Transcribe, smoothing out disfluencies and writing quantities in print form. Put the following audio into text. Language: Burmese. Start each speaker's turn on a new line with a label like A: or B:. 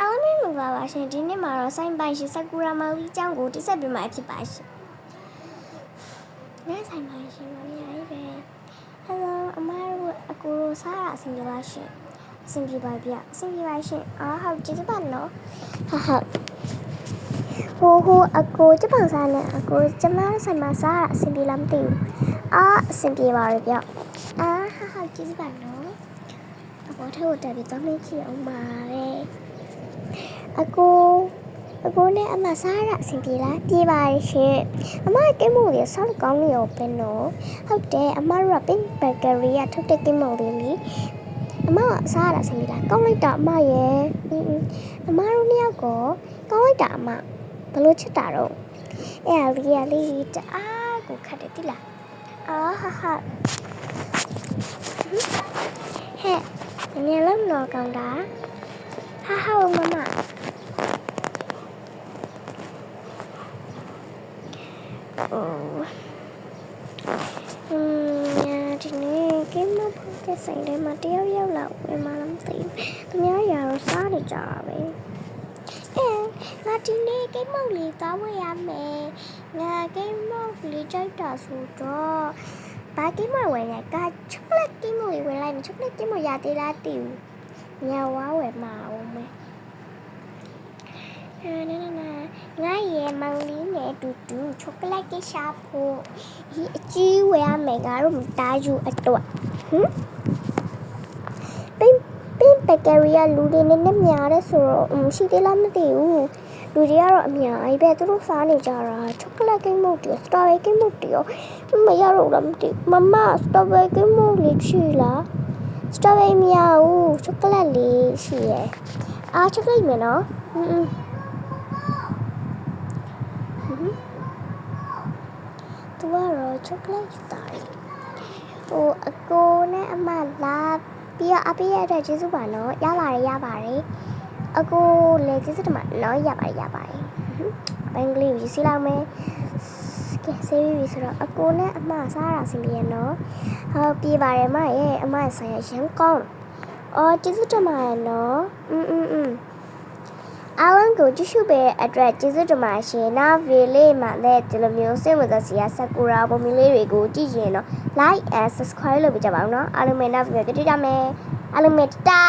A: အားလုံးမင်္ဂလာပါရှင်ဒီနေ့မှာတော့ဆိုင်ပိုင်ရှင်ဆာကူရာမောင်ကြီးကျောင်းကိုတိဆက်ပြမှာဖြစ်ပါရှင်။နေ့ဆိုင်ပိုင်ရှင်မမြင်ပဲ။ Hello အမတို့အကိုတို့စားတာအဆင်ပြေပါရှင်။အဆင်ပြေပါဗျ။အဆင်ပြေပါရှင်။အားဟုတ်ကျေးဇူးပါနော်။ဟုတ်ဟိုအကိုကျပောင်စားနဲ့အကိုကျမတို့ဆိုင်မှာစားတာအဆင်ပြေလားမသိဘူး။အဆင်ပြေပါရဲ့ဗျ။ဟုတ်ကျေးဇူးပါနော်။အကိုထဲကိုတက်ပြီးတော့မင်းကြည့်အောင်ပါပဲ။အကိုနဲ့အမစားရအဆင်ပြေလားပြေပါရှင်အမကိမို့လေးဆောက်ကောင်းနေရောပဲနော်ဟုတ်တယ်အမတို့ကပင်ဘဂရီကထုတ်တဲ့ကိမို့လေးလीအမစားရအဆင်ပြေလားကောင်းလိုက်တာအမရဲ့အမတို့နှစ်ယောက်ကောကောင်းလိုက်တာအမဘလို့ချစ်တာတော့အဲ့ဒါလေးတအားကိုခတ်တယ်တိလားဟာဟဲ့ငယ်လုံးတော့ကောင်းတာဟာမမဒီနေ့ကိမဖို့တဲ့ဆိုင်ထဲမှာတယောက်ရောက်လာဝင်မှလည်းမသိဘူးသူများရာတော့စားနေကြတာပဲငါဒီနေ့ကိမလေးသားဝယ်ရမယ်ငါကိမလေးကြိုက်တာဆိုတော့ဘာကိမဝယ်ရကချောကလက်ကိမလေးဝယ်လိုက်မယ်ချောကလက်ကိမရသေးလားတည်ဘူးညာဝါဝယ်မှာအောင်မယ်ငါရဲ့မောင်လေးနဲ့တူချောကလက်ကိရှာဖို့ဒီအကြီးဝယ်ရမယ်ငါတို့မတားယူအတွက်ပင်ဘဂရီယာလူတွေနဲ့များတဲ့ဆိုတော့ရှိသေးလားမသိဘူးလူတွေကတော့အများကြီးပဲသူတို့စားနေကြတာချောကလက်ကိမုတ်တွေစတာဘယ်ကိမုတ်တွေမရတော့လားမသိဘူးမမစတာဘယ်ကိမုတ်လေးချီလားစတာဘယ်မရဘူးချောကလက်လေးရှိရယ်ချောကလက်မယ်နော်သူကတော့ချောကလက်တာအကိုနဲ့အမလာပြီးတော့အပေးရတဲ့ကျေးဇူးပါနော်ရပါတယ်အကိုလည်းကျေးဇူးတင်ပါနော်ရပါတယ်ဘင်္ဂလီကိုစီးလောက်မယ်ကဲဆေးပြီးဆိုတော့အကိုနဲ့အမစားတာစီရနော်ဟုတ်ပြေးပါတယ်မရဲ့အမဆိုင်ရရန်ကောင်းကျေးဇူးတင်ပါတယ်နော်အားလုံးကိုကြည့်ရှုပေးတဲ့အတွက်ကျေးဇူးတင်ပါတယ်ရှင်နောက်ဗီဒီယိုလေးမှာလည်းဒီလိုမျိုးစိတ်ဝင်စားစရာဆာကူရာပုံမီလေးတွေကိုကြည့်ရင်တော့ like and subscribe လုပ်ပေးကြပါဦးနော်အားလုံးပဲနောက်ဗီဒီယိုကြည့်ကြမယ်အားလုံးပဲတာ